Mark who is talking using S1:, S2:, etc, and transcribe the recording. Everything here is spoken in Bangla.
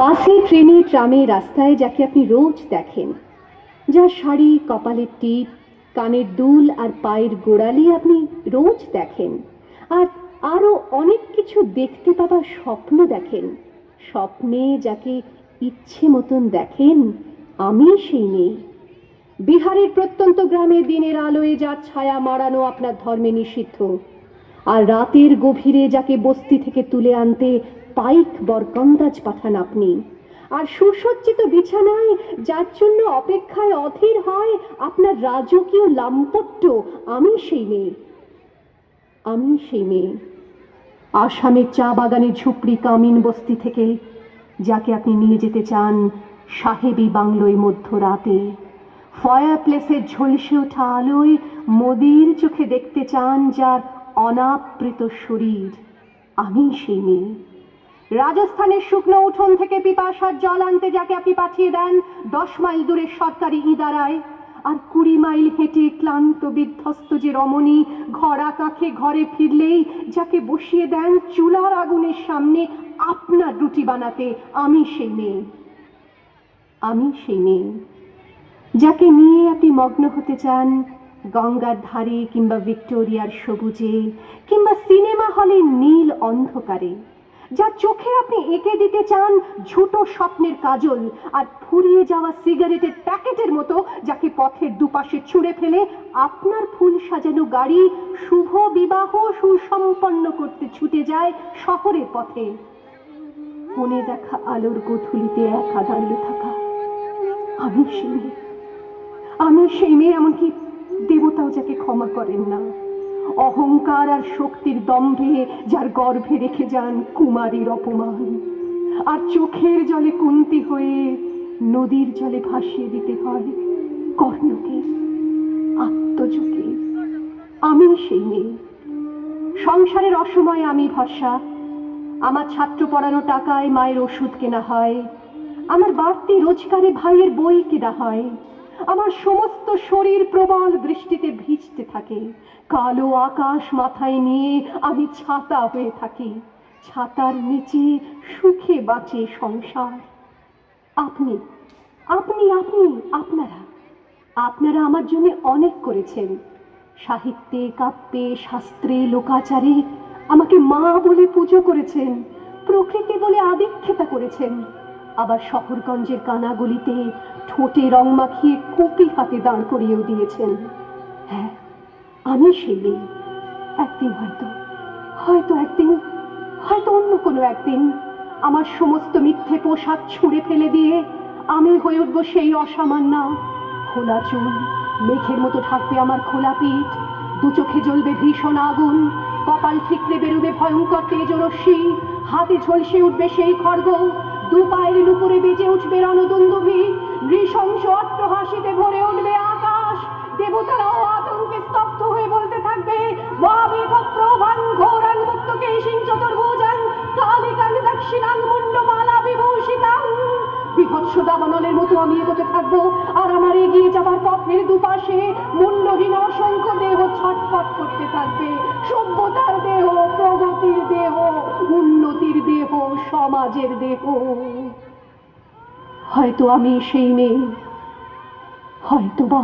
S1: বাসে, ট্রেনে, ট্রামে, রাস্তায় যাকে আপনি রোজ দেখেন, যার শাড়ি, কপালের টিপ, কানের দুল আর পায়ের গোড়ালি আপনি রোজ দেখেন, আর আরও অনেক কিছু দেখতে পাবার স্বপ্ন দেখেন, স্বপ্নে যাকে ইচ্ছে মতন দেখেন, আমি সেই মেয়ে। বিহারের প্রত্যন্ত গ্রামে দিনের আলোয় যার ছায়া মাড়ানো আপনার ধর্মে নিষিদ্ধ, আর রাতের গভীরে যাকে বস্তি থেকে তুলে আনতে পাইক বরকন্দাজ পাঠান আপনি, আর সুসজ্জিত বিছানায় যার জন্য অপেক্ষায় অধীর হয় আপনার রাজকীয় লাম্পট্য, আমি সেই মেয়ে। আমি সেই মেয়ে। আসামের চা বাগানের ঝুপড়ি কামিন বস্তি থেকে যাকে আপনি নিয়ে যেতে চান সাহেবী বাংলোয় মধ্যরাতে, ফায়ার প্লেসের ঝলসে ওঠা আলোয় মোদির চোখে দেখতে চান যার অনাবৃত শরীর, আমি সেই মেয়ে। রাজস্থানের শুকনো উঠোন থেকে পিপাসার জল আনতে যাকে আপনি পাঠিয়ে দেন 10 মাইল দূরের সরকারি ইদারায়, আর 20 মাইল হেঁটে ক্লান্ত বিধ্বস্ত যে রমণী ঘরা কাঁখে ঘরে ফিরলেই যাকে বসিয়ে দেন চুলার আগুনের সামনে আপনার রুটি বানাতে, আমি সেই মেয়ে। আমি সেই মেয়ে যাকে নিয়ে আপনি মগ্ন হতে চান গঙ্গার ধারে, কিংবা ভিক্টোরিয়ার সবুজে, কিংবা সিনেমা হলের নীল অন্ধকারে, যার চোখে আপনি এঁকে দিতে চান ঝুটো স্বপ্নের কাজল, আর ফুরিয়ে যাওয়া সিগারেটের প্যাকেটের মতো যাকে পথের দুপাশে ছুঁড়ে ফেলে আপনার ফুল সাজানো গাড়ি শুভ বিবাহ সুসম্পন্ন করতে ছুটে যায় শহরের পথে। কোণে দেখা আলোর গোধূলিতে একা দাঁড়িয়ে থাকা, আমি সেই মেয়ে। আমি সেই মেয়ে, এমনকি দেবতাও যাকে ক্ষমা করেন না, অহংকার আর শক্তির দম্ভে যার গর্ভে রেখে যান কুমারীর অপমান, আর চোখের জলে কুন্তি হয়ে নদীর জলে ভাসিয়ে দিতে হয় কর্ণকে, আত্মজকে। আমি সেই মেয়ে। সংসারের অসময়ে আমি ভরসা, আমার ছাত্র পড়ানো টাকায় মায়ের ওষুধ কেনা হয়, আমার বাড়তি রোজগারে ভাইয়ের বই কেনা হয়, আমার সমস্ত শরীর প্রবল বৃষ্টিতে ভিজতে থাকে, কালো আকাশ মাথায় নিয়ে আমি ছাতা হয়ে থাকি, ছাতার নিচে সুখে বাঁচে সংসার। আপনি আপনি আপনি আপনারা আপনারা আমার জন্য অনেক করেছেন। সাহিত্যে, কাব্যে, শাস্ত্রে, লোকাচারে আমাকে মা বলে পুজো করেছেন, প্রকৃতি বলে আদিক্ষেতা করেছেন, আবার শহরগঞ্জের কানাগলিতে ঠোঁটে রং মাখিয়ে কুপি হাতে দাঁড় করিয়েও দিয়েছেন। হ্যাঁ, আমি সেই মেয়ে। একদিন হয়তো অন্য কোনো একদিন আমার সমস্ত মিথ্যে পোশাক ছুঁড়ে ফেলে দিয়ে আমি হয়ে উঠব সেই অসামান্য। খোলা চুল মেঘের মতো ঢাকবে আমার খোলা পিঠ, দু চোখে জ্বলবে ভীষণ আগুন, কপাল ঠিকরে বেরোবে ভয়ঙ্কর তেজরশ্মি, হাতে ঝলসে উঠবে সেই খড়গ, দু পায়ের নুপুরে বেজে উঠবে রণদুন্দুভি, নৃশংস অট্টহাসিতে ভরে উঠবে আকাশ, দেবতারাও আতঙ্কে স্তব্ধ হয়ে বলতে থাকবে মহাবিভক্রভাং ঘোরাং মুক্তকেশিং চতুর্ভুজাং কালিকাং দক্ষিণাং মুন্ডমালা বিভূষিতাং। বিভৎস দাবানলের মতো আমি এগোতে থাকবো, আর আমার এগিয়ে যাবার পথের দুপাশে মুন্ডহীন অসংখ্য দেহ ছটফট করতে থাকবে। সভ্যতার দেহ, প্রগতির দেহ, উন্নতির দেহ, সমাজের দেহ। হয়তো আমি সেই মেয়ে, হয়তোবা।